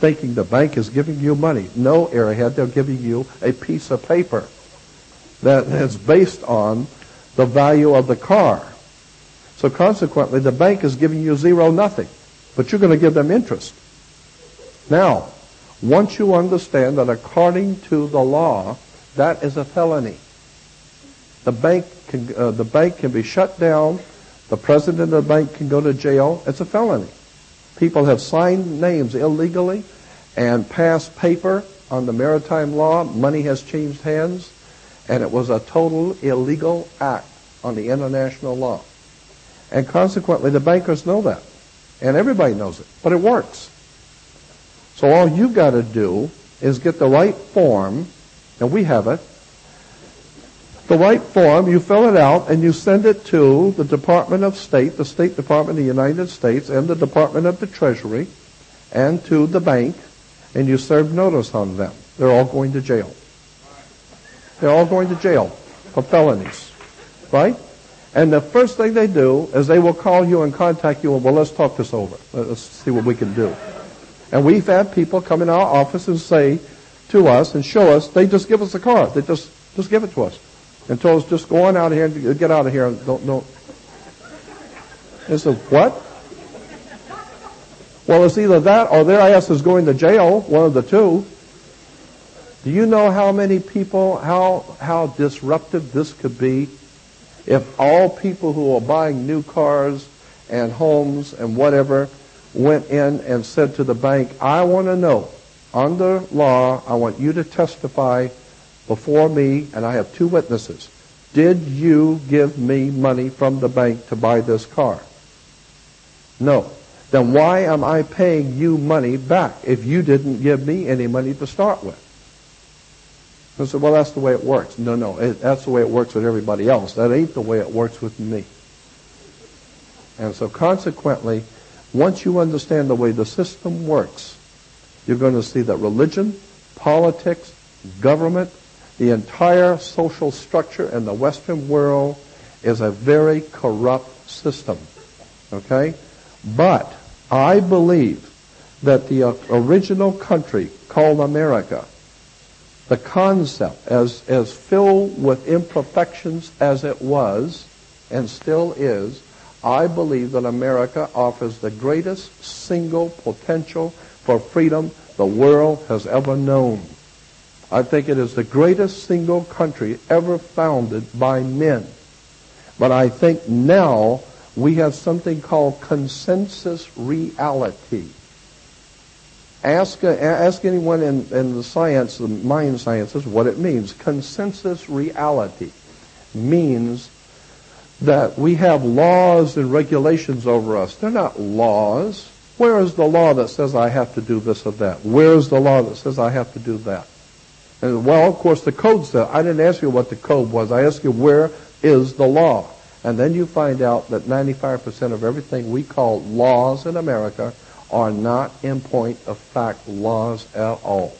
thinking the bank is giving you money. No, airhead, they're giving you a piece of paper that is based on the value of the car. So consequently, the bank is giving you zero, nothing. But you're going to give them interest. Now, once you understand that according to the law, that is a felony. The bank can be shut down. The president of the bank can go to jail. It's a felony. People have signed names illegally and passed paper on the maritime law. Money has changed hands, and it was a total illegal act on the international law. And consequently, the bankers know that. And everybody knows it. But it works. So all you've got to do is get the right form, and we have it. The right form, you fill it out, and you send it to the Department of State, the State Department of the United States, and the Department of the Treasury, and to the bank, and you serve notice on them. They're all going to jail. They're all going to jail for felonies. Right? And the first thing they do is they will call you and contact you, well, let's talk this over. Let's see what we can do. And we've had people come in our office and say to us and show us, they just give us a card. They just give it to us. And told us, just go on out of here and get out of here. Don't. They said, what? Well, it's either that or their ass is going to jail, one of the two. Do you know how many people, how disruptive this could be if all people who are buying new cars and homes and whatever went in and said to the bank, I want to know, under law, I want you to testify before me, and I have two witnesses. Did you give me money from the bank to buy this car? No. Then why am I paying you money back if you didn't give me any money to start with? I said, well, that's the way it works. No, that's the way it works with everybody else. That ain't the way it works with me. And so consequently, once you understand the way the system works, you're going to see that religion, politics, government, the entire social structure in the Western world is a very corrupt system. Okay? But I believe that the original country called America, the concept, as filled with imperfections as it was and still is, I believe that America offers the greatest single potential for freedom the world has ever known. I think it is the greatest single country ever founded by men. But I think now we have something called consensus reality. Ask anyone in the science, the mind sciences, what it means. Consensus reality means that we have laws and regulations over us. They're not laws. Where is the law that says I have to do this or that? Where is the law that says I have to do that? And well, of course, the code said, I didn't ask you what the code was. I asked you, where is the law? And then you find out that 95% of everything we call laws in America are not, in point of fact, laws at all.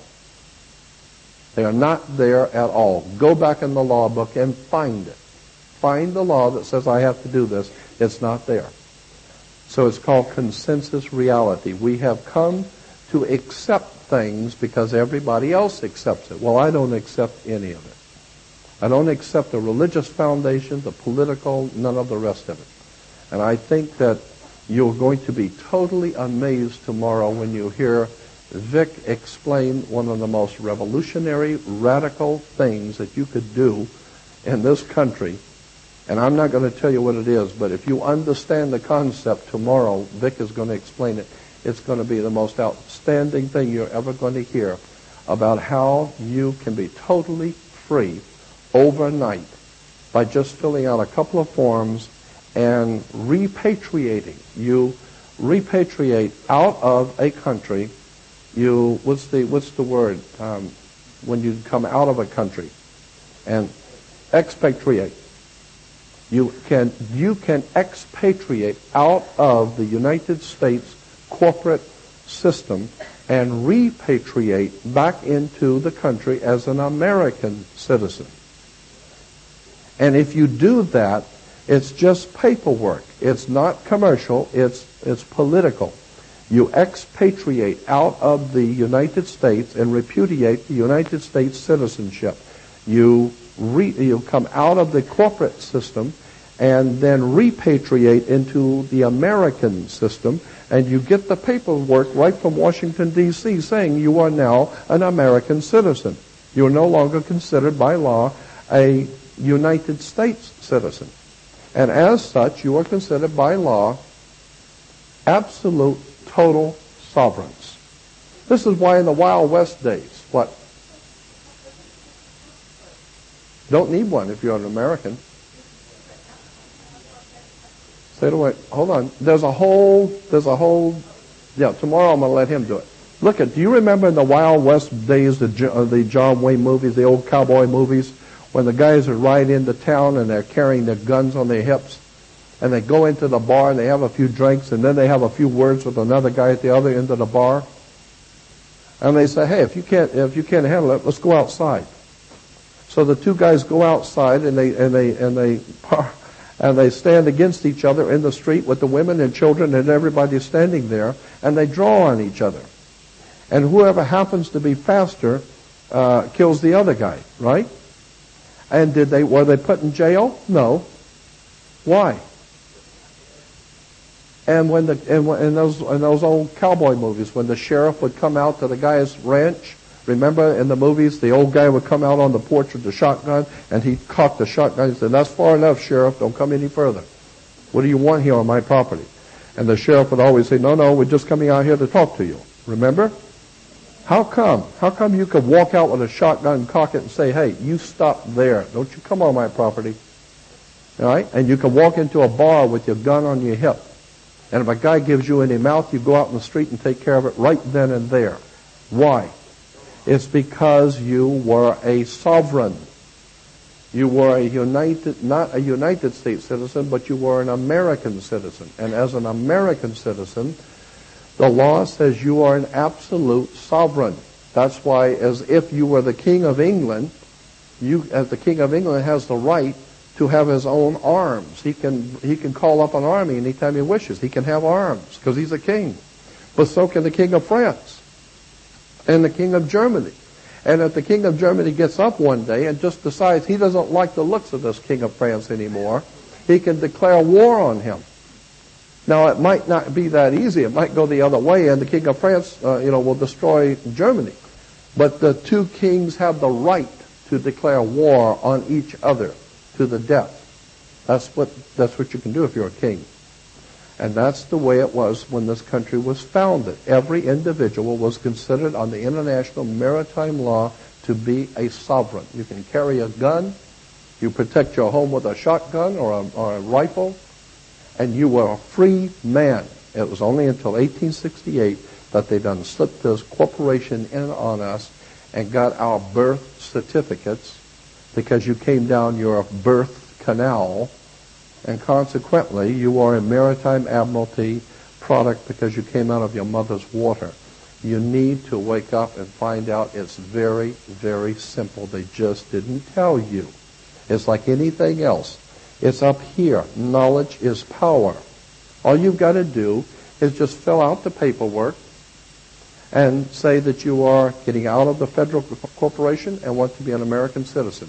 They are not there at all. Go back in the law book and find it. Find the law that says I have to do this. It's not there. So it's called consensus reality. We have come to accept things because everybody else accepts it. Well, I don't accept any of it. I don't accept the religious foundation, the political, none of the rest of it. And I think that you're going to be totally amazed tomorrow when you hear Vic explain one of the most revolutionary, radical things that you could do in this country. And I'm not going to tell you what it is, but if you understand the concept tomorrow, Vic is going to explain it. It's going to be the most outstanding thing you're ever going to hear about how you can be totally free overnight by just filling out a couple of forms and repatriating. You repatriate out of a country. What's the word when you come out of a country? And expatriate. You can expatriate out of the United States corporate system and repatriate back into the country as an American citizen. And if you do that, it's just paperwork. It's not commercial. It's political. You expatriate out of the United States and repudiate the United States citizenship. You come out of the corporate system and then repatriate into the American system, and you get the paperwork right from Washington, D.C. saying you are now an American citizen. You are no longer considered by law a United States citizen. And as such, you are considered by law absolute, total sovereigns. This is why in the Wild West days, what? Don't need one if you're an American. Say it away. Hold on. There's a whole, yeah, tomorrow I'm going to let him do it. Look do you remember in the Wild West days, the John Wayne movies, the old cowboy movies, when the guys would ride into town and they're carrying their guns on their hips, and they go into the bar and they have a few drinks, and then they have a few words with another guy at the other end of the bar, and they say, hey, if you can't handle it, let's go outside. So the two guys go outside and they stand against each other in the street with the women and children and everybody standing there, and they draw on each other. And whoever happens to be faster kills the other guy, right? And were they put in jail? No. Why? And in those old cowboy movies, when the sheriff would come out to the guy's ranch, remember in the movies, the old guy would come out on the porch with the shotgun, and he'd cock the shotgun and say, that's far enough, Sheriff, don't come any further. What do you want here on my property? And the sheriff would always say, no, we're just coming out here to talk to you. Remember? How come? How come you could walk out with a shotgun, cock it, and say, hey, you stop there. Don't you come on my property. All right? And you can walk into a bar with your gun on your hip. And if a guy gives you any mouth, you go out in the street and take care of it right then and there. Why? It's because you were a sovereign. You were not a United States citizen, but you were an American citizen. And as an American citizen, the law says you are an absolute sovereign. That's why, as if you were the King of England, as the King of England has the right to have his own arms. He can call up an army anytime he wishes. He can have arms because he's a king. But so can the King of France and the King of Germany. And if the King of Germany gets up one day and just decides he doesn't like the looks of this King of France anymore, he can declare war on him. Now, it might not be that easy. It might go the other way, and the King of France, will destroy Germany. But the two kings have the right to declare war on each other to the death. That's what you can do if you're a king. And that's the way it was when this country was founded. Every individual was considered on the international maritime law to be a sovereign. You can carry a gun, you protect your home with a shotgun or a rifle, and you were a free man. It was only until 1868 that they done slipped this corporation in on us and got our birth certificates because you came down your birth canal, and consequently you are a maritime admiralty product because you came out of your mother's water. You need to wake up and find out it's very, very simple. They just didn't tell you. It's like anything else. It's up here. Knowledge is power. All you've got to do is just fill out the paperwork and say that you are getting out of the federal corporation and want to be an American citizen.